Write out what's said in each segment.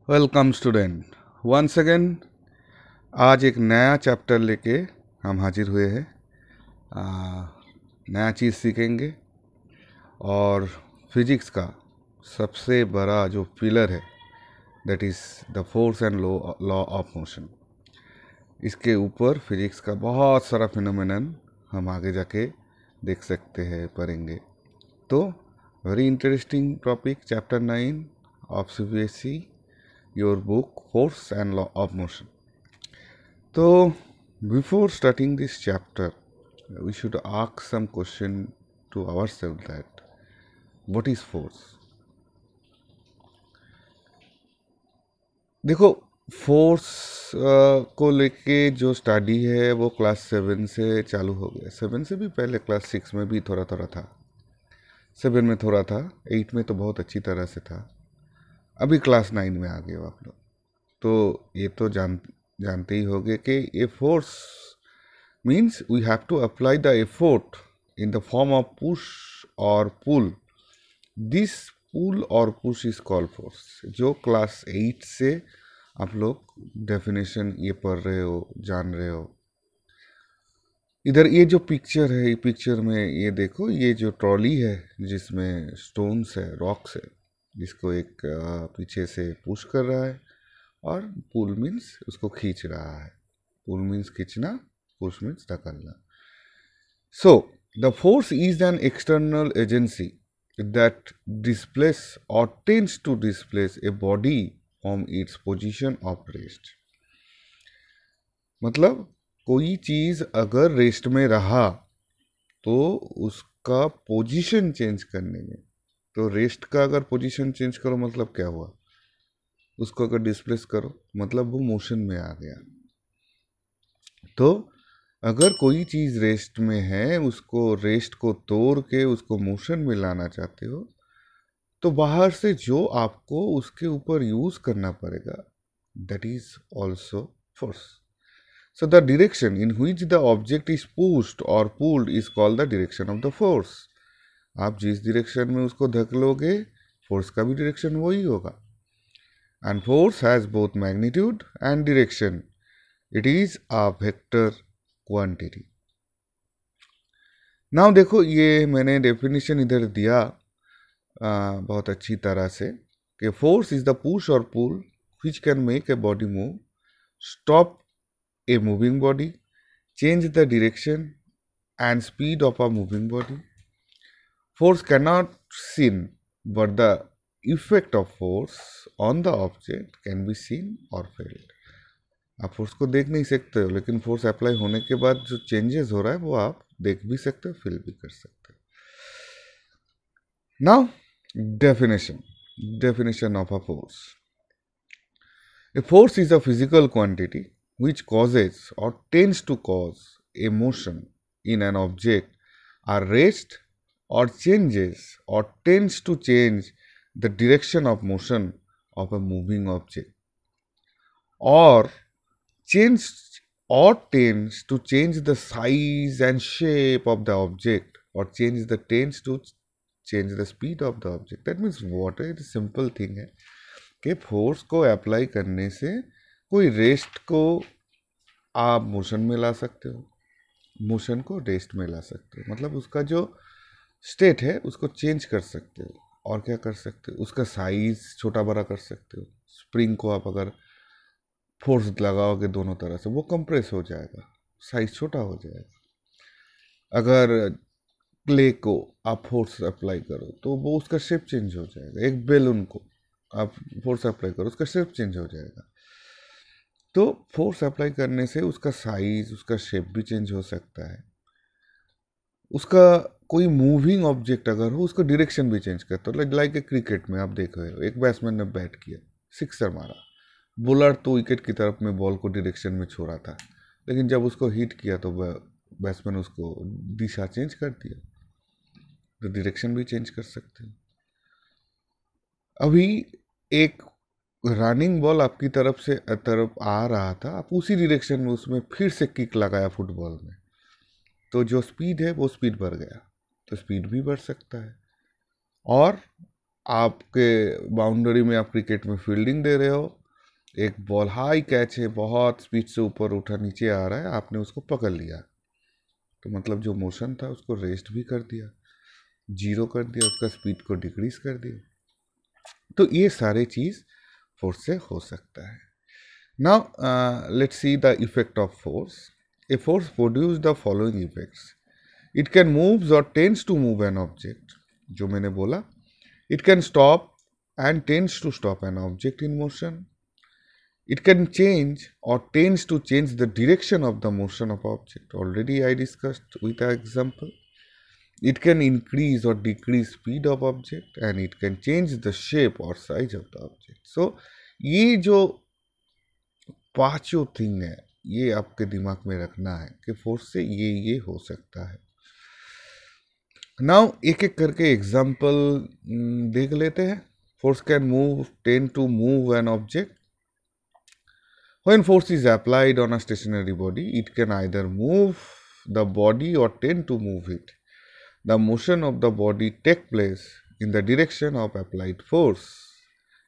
Welcome student once again. आज एक नया चैप्टर लेके हम हाजिर हुए हैं। नया चीज़ सीखेंगे और फिजिक्स का सबसे बड़ा जो पिलर है that is the force and law of motion. इसके ऊपर फिजिक्स का बहुत सारा फिनोमेनन हम आगे जाके देख सकते हैं, पढ़ेंगे। तो very interesting topic, chapter 9 of CBSE, your book Force and Law of Motion. So before starting this chapter, we should ask some question to ourselves that what is force? देखो, फोर्स को लेके जो स्टडी है वो class 7 से चालू हो गया। 7 से भी पहले क्लास 6 में भी थोड़ा थोड़ा था, 7 में थोड़ा था, 8 में तो बहुत अच्छी तरह से था, अभी क्लास 9 में आ गए हो आप लोग। तो ये तो जानते ही होंगे कि a force means we have to apply the effort in the form of push और पुल। दिस पुल और पुश इज कॉल्ड फोर्स। जो क्लास 8 से आप लोग डेफिनेशन ये पढ़ रहे हो, जान रहे हो। इधर ये जो पिक्चर है, ये पिक्चर में ये देखो, ये जो ट्रॉली है जिसमें स्टोन्स है, रॉक्स है, जिसको एक पीछे से पुश कर रहा है और पुल मीन्स उसको खींच रहा है। पुल मीन्स खींचना, पुश मीन्स धकेलना। So the force is an external agency that displace or tends to displace a body from its position of rest. मतलब कोई चीज अगर रेस्ट में रहा तो उसका पोजीशन चेंज करने में, तो रेस्ट का अगर पोजीशन चेंज करो मतलब क्या हुआ, उसको अगर डिस्प्लेस करो मतलब वो मोशन में आ गया। तो अगर कोई चीज़ रेस्ट में है, उसको रेस्ट को तोड़ के उसको मोशन में लाना चाहते हो, तो बाहर से जो आपको उसके ऊपर यूज़ करना पड़ेगा, that is also force. So the direction in which the object is pushed or pulled is called the direction of the force. आप जिस डायरेक्शन में उसको धकेलोगे, फोर्स का भी डायरेक्शन वही होगा। And force has both magnitude and direction. It is a vector quantity. Now देखो, ये मैंने डेफिनेशन इधर दिया बहुत अच्छी तरह से कि फोर्स इज द पुश और पुल which can make a body move, stop a moving body, change the direction and speed of a moving body. Force cannot seen, but the effect of force on the object can be seen or felt. आप force को देख नहीं सकते हो, लेकिन force apply होने के बाद जो चेंजेस हो रहा है वो आप देख भी सकते हो, फील भी कर सकते हो। Now definition of a force. A force is a physical quantity which causes or tends to cause a motion in an object, are rest or changes or tends to change the direction of motion of a moving object, or change or tends to change the size and shape of the object, or tends to change the speed of the object. That means what है, simple thing है कि force को apply करने से कोई rest को आप motion में ला सकते हो, मोशन को रेस्ट में ला सकते हो। मतलब उसका जो स्टेट है उसको चेंज कर सकते हो। और क्या कर सकते हो, उसका साइज छोटा बड़ा कर सकते हो। स्प्रिंग को आप अगर फोर्स लगाओगे दोनों तरह से, वो कंप्रेस हो जाएगा, साइज छोटा हो जाएगा। अगर क्ले को आप फोर्स अप्लाई करो तो वो उसका शेप चेंज हो जाएगा। एक बैलून को आप फोर्स अप्लाई करो, उसका शेप चेंज हो जाएगा। तो फोर्स अप्लाई करने से उसका साइज, उसका शेप भी चेंज हो सकता है। उसका कोई मूविंग ऑब्जेक्ट अगर हो, उसका डायरेक्शन भी चेंज करता है। लाइक ए क्रिकेट में आप देख रहे हो, एक बैट्समैन ने बैट किया, सिक्सर मारा, बॉलर तो विकेट की तरफ में बॉल को डायरेक्शन में छोड़ा था, लेकिन जब उसको हिट किया तो बैट्समैन उसको दिशा चेंज कर दिया, तो डायरेक्शन भी चेंज कर सकते हैं। अभी एक रनिंग बॉल आपकी तरफ आ रहा था, आप उसी डायरेक्शन में उसमें फिर से किक लगाया फुटबॉल में, तो जो स्पीड है वो स्पीड बढ़ गया, तो स्पीड भी बढ़ सकता है। और आपके बाउंड्री में आप क्रिकेट में फील्डिंग दे रहे हो, एक बॉल हाई कैच है, बहुत स्पीड से ऊपर उठा नीचे आ रहा है, आपने उसको पकड़ लिया, तो मतलब जो मोशन था उसको रेस्ट भी कर दिया, जीरो कर दिया, उसका स्पीड को डिक्रीज कर दिया। तो ये सारे चीज़ फोर्स से हो सकता है। Now let's see the effect of force. A force produce the following effects. It can moves or tends to move an object, जो मैंने बोला। It can stop and tends to stop an object in motion. It can change or tends to change the direction of the motion of object. Already I discussed with an example. It can increase or decrease speed of object and it can change the shape or size of the object. So ये जो पांचों thing है, ये आपके दिमाग में रखना है कि फोर्स से ये हो सकता है। नाउ एक एक करके एग्जाम्पल देख लेते हैं। Force can tend to move an object. When force is applied on a stationary body, it can either move the body or tend to move it. The motion of the body takes place in the direction of applied force.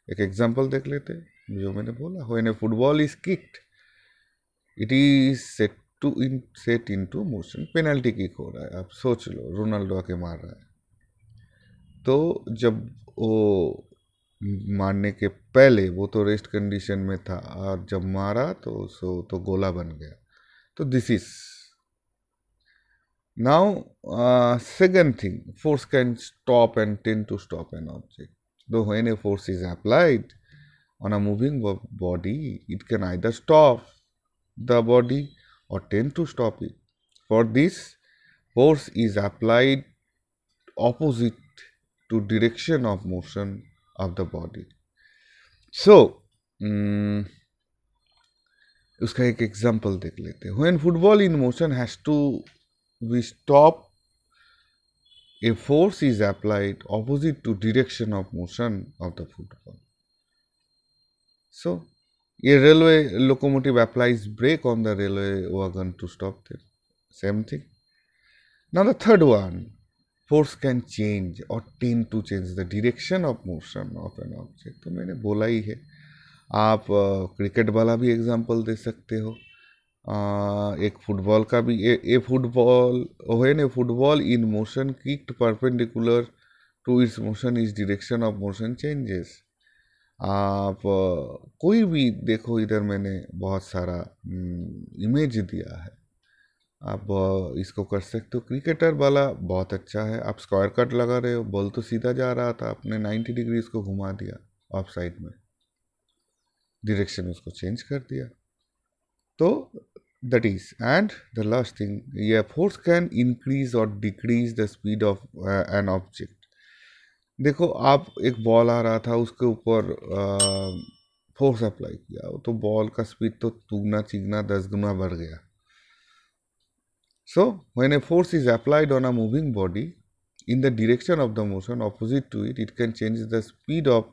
एक example देख लेते हैं जो मैंने बोला। When a football is kicked, it is set into motion. Penalty kick हो रहा है, आप सोच लो, रोनाल्डो आके मार रहा है, तो जब वो मारने के पहले वो तो रेस्ट कंडीशन में था, और जब मारा तो गोला बन गया। तो this is now second thing, force can stop and tend to stop an object. Though when a force is applied on a moving body, it can either stop the body or tend to stop it. For this, force is applied opposite to direction of motion of the body. So, उसका एक example देख लेते हैं। When football in motion has to be stopped, a force is applied opposite to direction of motion of the football. So, a railway locomotive applies brake on the railway wagon to stop them. Same thing. Now the third one, force can change or tend to change the direction of motion of an object. तो मैंने बोला ही है। आप cricket वाला भी example दे सकते हो, एक फुटबॉल का भी। A football when a football in motion kicked perpendicular to its motion, is direction of motion changes. आप कोई भी देखो, इधर मैंने बहुत सारा इमेज दिया है, आप इसको कर सकते हो। क्रिकेटर वाला बहुत अच्छा है। आप स्क्वायर कट लगा रहे हो, बॉल तो सीधा जा रहा था, आपने 90 डिग्री इसको घुमा दिया ऑफ साइड में, डायरेक्शन उसको चेंज कर दिया। तो that is, and the last thing, ये फोर्स कैन इंक्रीज और decrease the speed of an object. देखो, आप एक बॉल आ रहा था, उसके ऊपर फोर्स अप्लाई किया, तो बॉल का स्पीड तो दुगना चिगना 10 गुना बढ़ गया। So, when a force is applied on a moving body in the direction of the motion opposite to it, it can change the speed of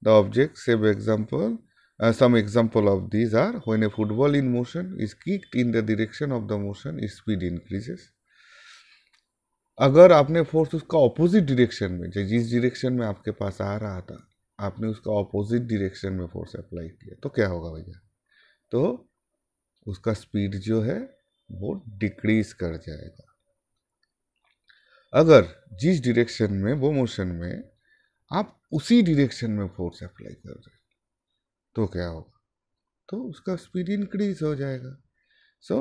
the object. Say example, some example of these are, when a football in motion is kicked in the direction of the motion, its speed increases. अगर आपने force उसका opposite direction में, जिस direction में आपके पास आ रहा था, आपने उसका ऑपोजिट डायरेक्शन में फोर्स अप्लाई किया, तो क्या होगा भैया? तो उसका स्पीड जो है वो डिक्रीज कर जाएगा। अगर जिस डायरेक्शन में, वो मोशन में, आप उसी डायरेक्शन में फोर्स अप्लाई कर रहे हैं, तो क्या होगा? तो उसका स्पीड इंक्रीज हो जाएगा। So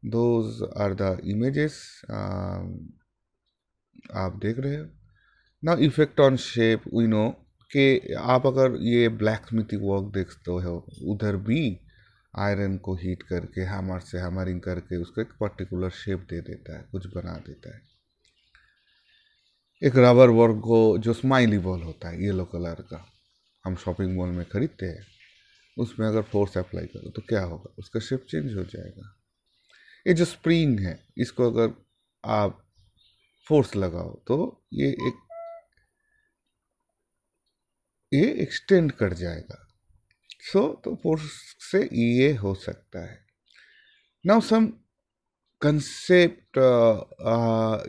those are the images आप देख रहे हो। Now effect on shape, we know कि आप अगर ये ब्लैक स्मिथिंग वर्क देखते हो, उधर भी आयरन को हीट करके, हैमर से हैमरिंग करके उसको एक पर्टिकुलर शेप दे देता है, कुछ बना देता है। एक रबर वर्क को, जो स्माइली बॉल होता है येलो कलर का, हम शॉपिंग मॉल में खरीदते हैं, उसमें अगर फोर्स अप्लाई करो तो क्या होगा? उसका शेप चेंज हो जाएगा। ये जो स्प्रिंग है, इसको अगर आप फोर्स लगाओ तो ये एक्सटेंड कर जाएगा। तो फोर्स से ये हो सकता है। नाउ सम कंसेप्ट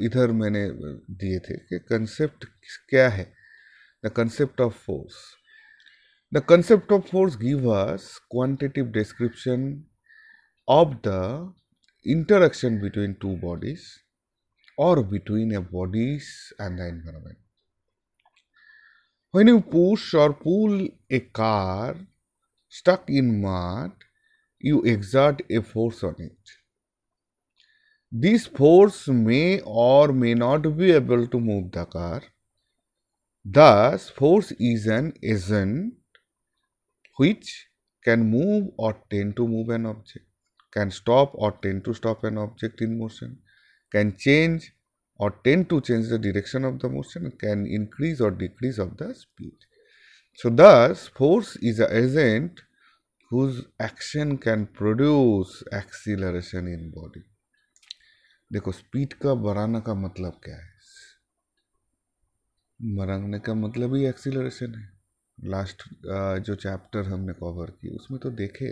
इधर मैंने दिए थे कि कंसेप्ट क्या है। The concept of force, The concept of force gives us quantitative description of the interaction between two bodies or between a bodies and the environment. When you push or pull a car stuck in mud, you exert a force on it. This force may or may not be able to move the car. Thus, force is an agent which can move or tend to move an object, can stop or tend to stop an object in motion, can change or tend to change the direction of the motion, can increase or decrease of the speed. So, thus, force is an agent whose action can produce acceleration in body. देखो speed का बढ़ाना का मतलब क्या है? बढ़ाने का मतलब ही एक्सीलरेशन है। लास्ट जो चैप्टर हमने कवर की उसमें तो देखे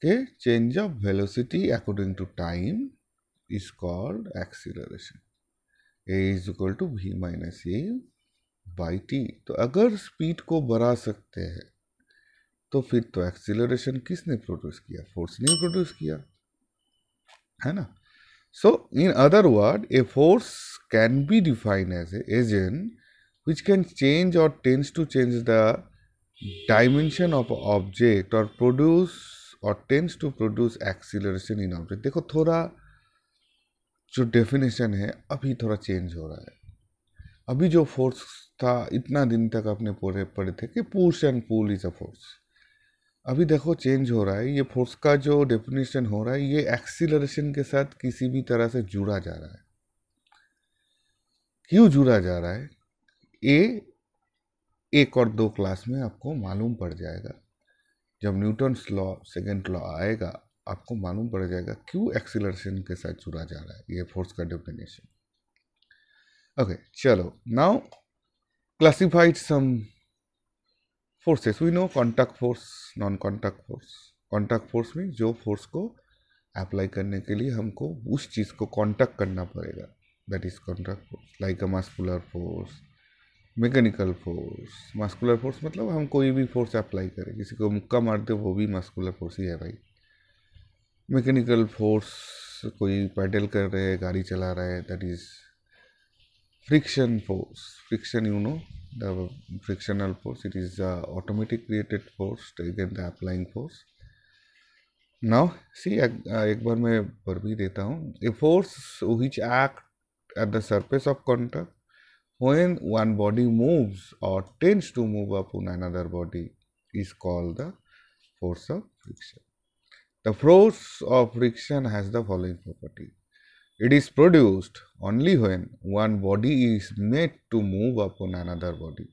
कि change of velocity according to time is called acceleration. A is equal to v minus a by t. तो अगर स्पीड को बढ़ा सकते हैं तो फिर तो एक्सीलरेशन किसने प्रोड्यूस किया? फोर्स ने प्रोड्यूस किया, है ना। So, in other words, a force can be defined as an agent which can change or tends to change the dimension of an object or produce or tends to produce acceleration in object. देखो थोड़ा जो definition है अभी थोड़ा change हो रहा है। अभी जो फोर्स था इतना दिन तक आपने पढ़े थे कि push and pull is a force. अभी देखो चेंज हो रहा है। ये फोर्स का जो डेफिनेशन हो रहा है ये एक्सीलरेशन के साथ किसी भी तरह से जुड़ा जा रहा है। क्यों जुड़ा जा रहा है? एक और दो क्लास में आपको मालूम पड़ जाएगा। जब न्यूटन्स लॉ सेकेंड लॉ आएगा आपको मालूम पड़ जाएगा क्यों एक्सीलरेशन के साथ जुड़ा जा रहा है ये फोर्स का डेफिनेशन। ओके, चलो now classified some forces. We know contact force, non contact force. Contact force में जो फोर्स को अप्लाई करने के लिए हमको उस चीज़ को कॉन्टैक्ट करना पड़ेगा, that is contact force. Like a muscular force, mechanical force. Muscular force मतलब हम कोई भी फोर्स अप्लाई करें, किसी को मुक्का मारते वो भी मस्कुलर फोर्स ही है भाई। मैकेनिकल फोर्स, कोई पैडल कर रहे हैं, गाड़ी चला रहा है, that is friction force. Friction, you know the frictional force, it is the automatic created force against the applying force. Now see, एक बार मैं पढ़ भी देता हूँ। A force which act at the surface of contact when one body moves or tends to move upon another body is called the force of friction. The force of friction has the following property. It is produced only when one body is made to move upon another body.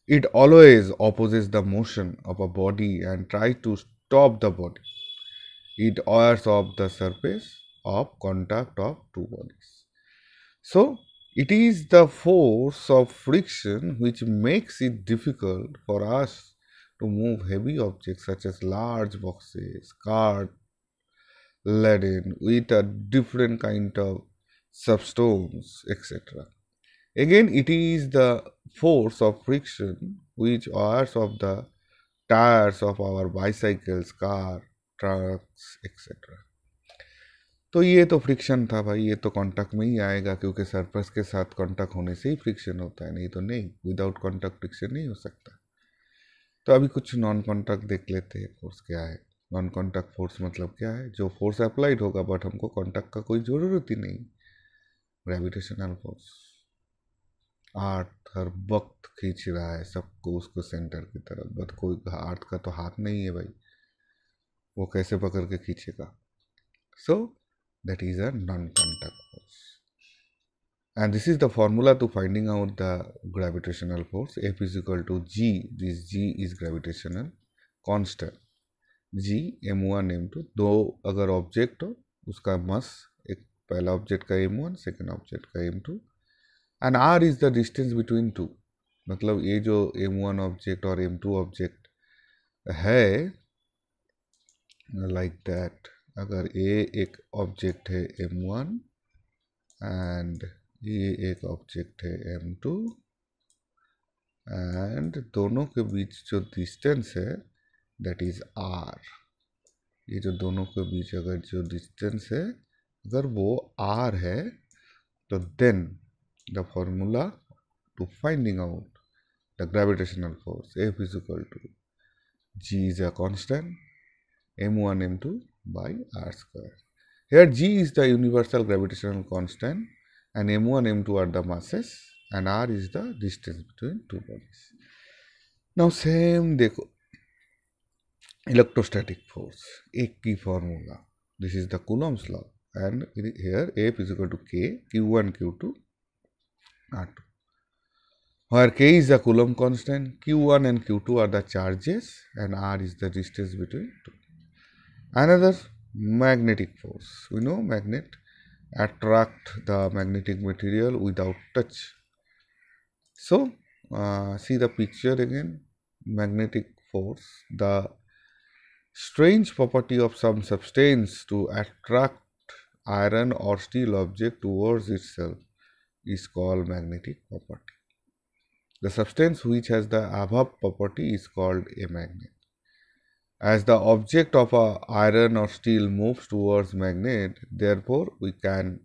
It always opposes the motion of a body and tries to stop the body. It errs off the surface of contact of two bodies. So, it is the force of friction which makes it difficult for us to move heavy objects such as large boxes, cart, laden with a different kind of substones, etc. Again, it is the force of friction which errs of the tires of our bicycles, car, trucks, etc. तो ये तो friction था भाई, ये तो contact में ही आएगा क्योंकि सरफेस के साथ कांटेक्ट होने से ही फ्रिक्शन होता है, नहीं तो नहीं, विदाउट कांटेक्ट फ्रिक्शन नहीं हो सकता। तो अभी कुछ नॉन कांटेक्ट देख लेते हैं फोर्स क्या है। नॉन कांटेक्ट फोर्स मतलब क्या है? जो फोर्स अप्लाइड होगा बट हमको कांटेक्ट का कोई ज़रूरत ही नहीं। ग्रेविटेशनल फोर्स, अर्थ हर वक्त खींच रहा है सबको उसको सेंटर की तरफ, बट कोई अर्थ का तो हाथ नहीं है भाई, वो कैसे पकड़ के खींचेगा? So that is a non contact force, and this is the formula to finding out the gravitational force. F is equal to g. This g is gravitational constant, g m1 m2। दो अगर object हो उसका मस, एक पहला object का m1, second object का m2, and r is the distance between two. मतलब ये जो m1 ऑब्जेक्ट और m2 ऑब्जेक्ट है, लाइक दैट, अगर ये एक ऑब्जेक्ट है m1 एंड ये एक ऑब्जेक्ट है m2 एंड दोनों के बीच जो डिस्टेंस है दैट इज आर। ये जो दोनों के बीच अगर जो डिस्टेंस है अगर वो आर है तो then the formula to finding out the gravitational force F is equal to G is a constant m1 m2 by r square. Here G is the universal gravitational constant and m1 m2 are the masses and r is the distance between two bodies. Now same देखो electrostatic force एक की formula, this is the Coulomb's law and here F is equal to K Q1 Q2 R2, where K is the Coulomb constant, Q1 and Q2 are the charges and R is the distance between two. Another magnetic force, we know magnet attract the magnetic material without touch. So see the picture again, magnetic force, the strange property of some substance to attract iron or steel object towards itself is called magnetic property. The substance which has the above property is called a magnet. As the object of a iron or steel moves towards magnet, therefore we can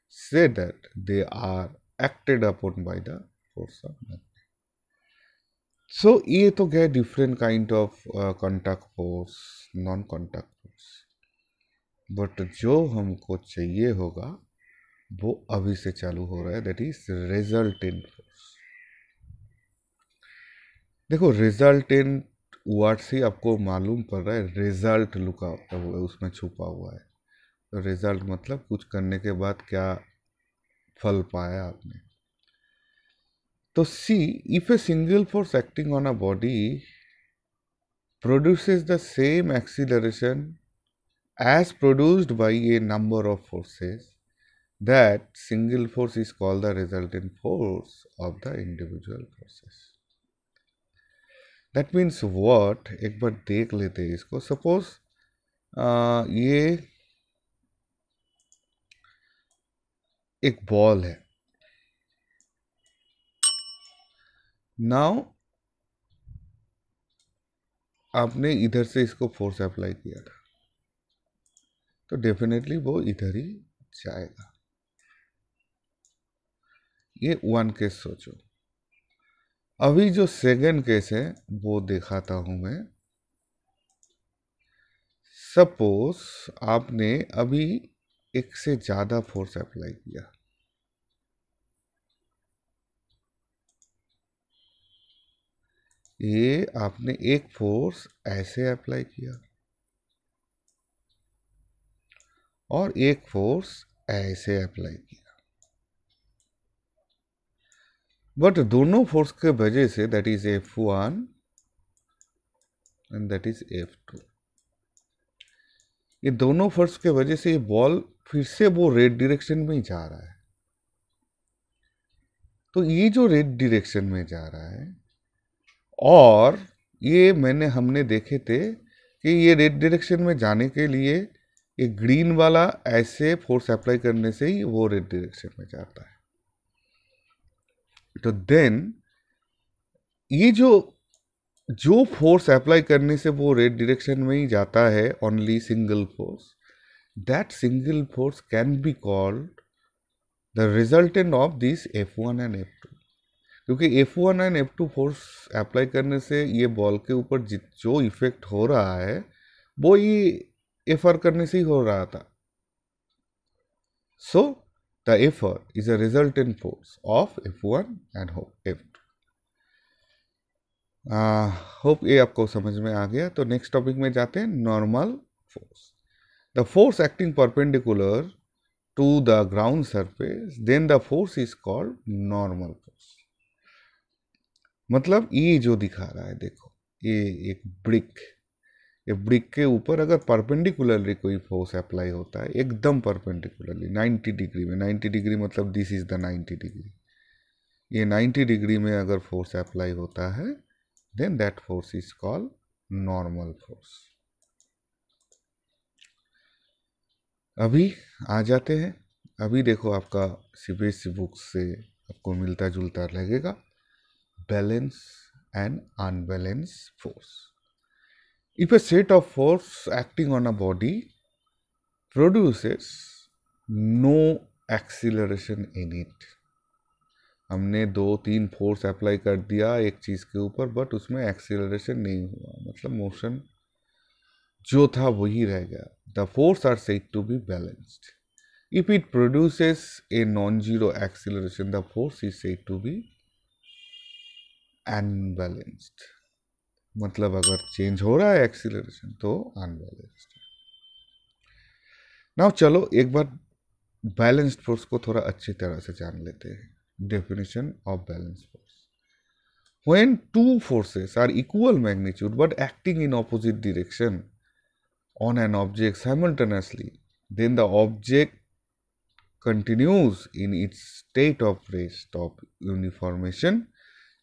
say that they are acted upon by the force of magnet. So ये तो गए different kind of contact force, non contact force, but जो हमको चाहिए होगा वो अभी से चालू हो रहा है, that is resultant force. देखो resultant वर्ड से आपको मालूम पड़ रहा है रिजल्ट लुका हुआ है, उसमें छुपा हुआ है. तो रिजल्ट मतलब कुछ करने के बाद क्या फल पाया आपने. तो see if a single force acting on a body produces the same acceleration as produced by a number of forces, that single force is called the resultant force of the individual forces. That means what, एक बार देख लेते हैं इसको. Suppose ये एक ball है. Now आपने इधर से इसको फोर्स अप्लाई किया था तो डेफिनेटली वो इधर ही जाएगा. ये वन केस सोचो. अभी जो सेकंड केस है वो दिखाता हूं मैं. सपोज आपने अभी एक से ज्यादा फोर्स अप्लाई किया. ये आपने एक फोर्स ऐसे अप्लाई किया और एक फोर्स ऐसे अप्लाई किया, बट दोनों फोर्स के वजह say that is F1 and that is F2, ये दोनों फोर्स के वजह से ये बॉल फिर से वो रेड डायरेक्शन में ही जा रहा है. तो ये जो रेड डायरेक्शन में जा रहा है और ये हमने देखे थे कि ये रेड डायरेक्शन में जाने के लिए ये ग्रीन वाला ऐसे फोर्स अप्लाई करने से ही वो रेड डायरेक्शन में जाता है. तो देन ये जो फोर्स अप्लाई करने से वो रेड डायरेक्शन में ही जाता है, only single force, that single force can be called the resultant of this F1 and F2. क्योंकि F1 and F2 force apply करने से ये बॉल के ऊपर जो इफेक्ट हो रहा है वो ये FR करने से ही हो रहा था. So the FR is a resultant force of F1 and F2. Hope ये आपको समझ में आ गया. तो नेक्स्ट टॉपिक में जाते हैं, normal force. The force acting perpendicular to the ground surface, then the force is called normal force. मतलब ये जो दिखा रहा है, देखो ये एक ब्रिक, ये ब्रिक के ऊपर अगर परपेंडिकुलरली कोई फोर्स अप्लाई होता है, एकदम परपेंडिकुलरली 90 डिग्री में, 90 डिग्री मतलब दिस इज द 90 डिग्री, ये 90 डिग्री में अगर फोर्स अप्लाई होता है, then that force is called normal force. अभी आ जाते हैं. अभी देखो आपका सीबीएसई बुक से आपको मिलता जुलता लगेगा. balance and unbalanced force. If a set of force acting on a body produces no acceleration in it, हमने 2-3 फोर्स अप्लाई कर दिया एक चीज के ऊपर बट उसमें एक्सीलरेशन नहीं हुआ, मतलब मोशन जो था वही रह गया. The force are said to be balanced. If it produces a non zero acceleration, the force is said to be unbalanced. मतलब अगर चेंज हो रहा है एक्सीलरेशन तो अनबैलेंस्ड. नाउ चलो एक बार बैलेंस्ड फोर्स को थोड़ा अच्छी तरह से जान लेते हैं. Definition of balanced force. When two forces are equal magnitude but acting in opposite direction on an object simultaneously, then the object continues in its state of rest of uniformation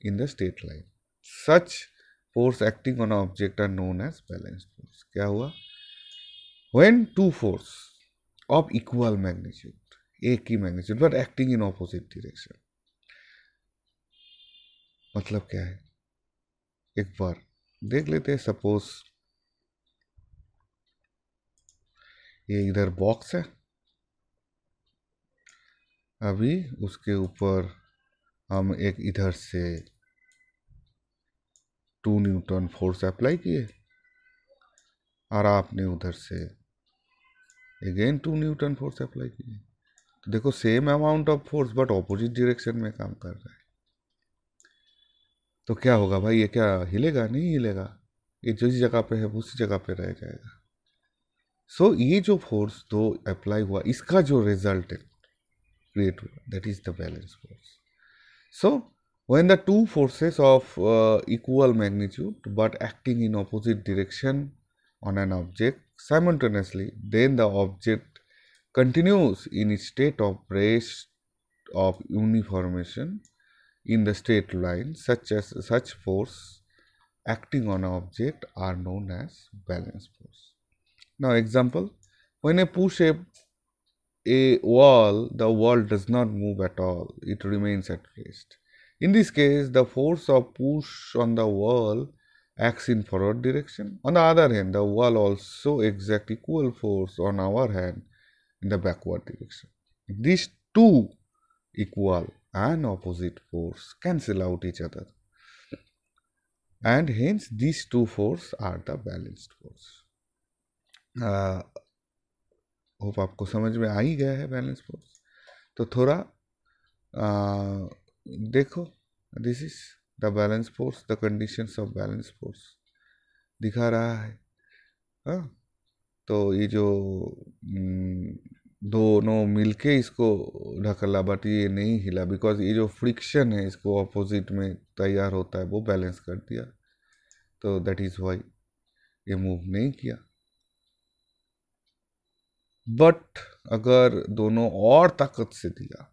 in the straight line. Such force acting on an object are known as balanced force. क्या हुआ? When two force of equal magnitude, एक ही magnitude but acting in opposite direction, मतलब क्या है एक बार देख लेते हैं. सपोज ये इधर बॉक्स है, अभी उसके ऊपर हम एक इधर से 2 न्यूटन फोर्स अप्लाई किए और आपने उधर से अगेन 2 न्यूटन फोर्स अप्लाई किए. तो देखो same amount of force but opposite direction में काम कर रहा है. तो क्या होगा भाई, ये क्या हिलेगा? नहीं हिलेगा, ये जिस जगह पे है उसी जगह पे रह जाएगा. सो ये जो फोर्स दो अप्लाई हुआ, इसका जो रिजल्ट है क्रिएट हुआ, that is the balance force. So when the two forces of equal magnitude but acting in opposite direction on an object simultaneously, then the object continues in its state of rest of uniformation in the straight line. Such force acting on an object are known as balance force. Now example, when I push a wall, the wall does not move at all, it remains at rest. In this case, the force of push on the wall acts in forward direction. On the other hand, the wall also exerts equal force on our hand in the backward direction. These two equal and opposite force cancel out each other, and hence these two forces are the balanced force. Hope आपको समझ में आ ही गया है balance force. तो थोड़ा देखो, this is the balance force, the conditions of balance force दिखा रहा है. हाँ, तो ये जो दोनों मिलके इसको ढकला, बट ये नहीं हिला बिकॉज ये जो फ्रिक्शन है इसको ऑपोजिट में तैयार होता है वो बैलेंस कर दिया. तो दैट इज वाई ये मूव नहीं किया. बट अगर दोनों और ताकत से दिया,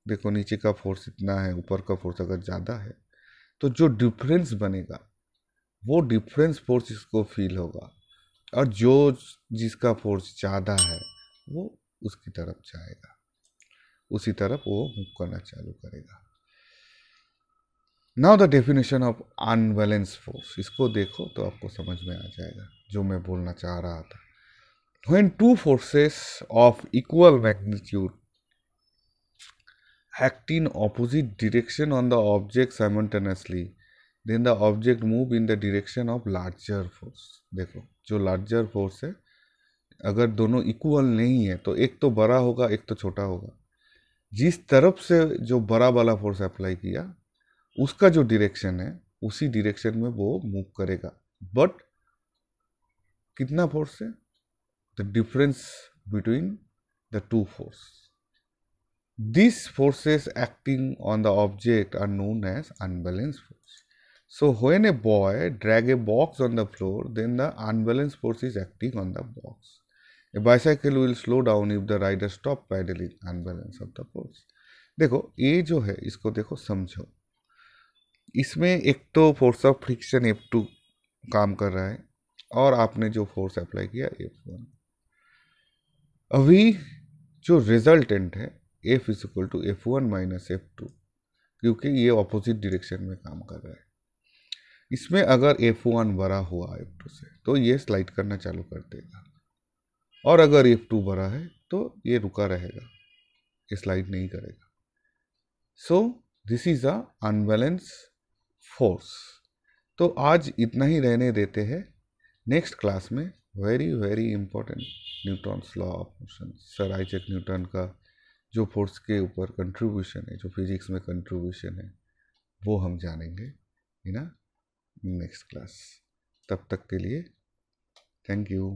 देखो नीचे का फोर्स इतना है, ऊपर का फोर्स अगर ज़्यादा है, तो जो डिफरेंस बनेगा वो डिफरेंस फोर्स इसको फील होगा, और जो जिसका फोर्स ज़्यादा है वो उसकी तरफ जाएगा, उसी तरफ वो मूव करना चालू करेगा. Now the definition of unbalance force, इसको देखो तो आपको समझ में आ जाएगा जो मैं बोलना चाह रहा था. When two forces of equal magnitude act in opposite direction on the object simultaneously, then the object move in the direction of larger force. देखो जो larger force है, अगर दोनों इक्वल नहीं है तो एक तो बड़ा होगा एक तो छोटा होगा. जिस तरफ से जो बड़ा वाला फोर्स अप्लाई किया उसका जो डायरेक्शन है उसी डायरेक्शन में वो मूव करेगा. बट कितना फोर्स है? The difference between the two forces. These forces acting on the object are known as unbalanced force. So when a boy drag a box on the floor, then the unbalanced force is acting on the box. A bicycle will slow down if the rider stop pedaling. Unbalance of the force. देखो ये जो है इसको देखो समझो. इसमें एक तो फोर्स ऑफ फ्रिक्शन F2 काम कर रहा है और आपने जो फोर्स अप्लाई किया F1. अभी जो रिजल्टेंट है F is equal to F1 minus F2, क्योंकि ये ऑपोजिट डायरेक्शन में काम कर रहा है। इसमें अगर F1 बड़ा हुआ F2 से तो ये स्लाइड करना चालू कर देगा, और अगर F2 बड़ा है तो ये रुका रहेगा, ये स्लाइड नहीं करेगा। So this is a unbalance force. तो आज इतना ही रहने देते हैं। नेक्स्ट क्लास में very very important Newton's law of motion, sir Isaac Newton का जो फोर्स के ऊपर कंट्रीब्यूशन है, जो फिजिक्स में कंट्रीब्यूशन है, वो हम जानेंगे इन नेक्स्ट क्लास। तब तक के लिए थैंक यू।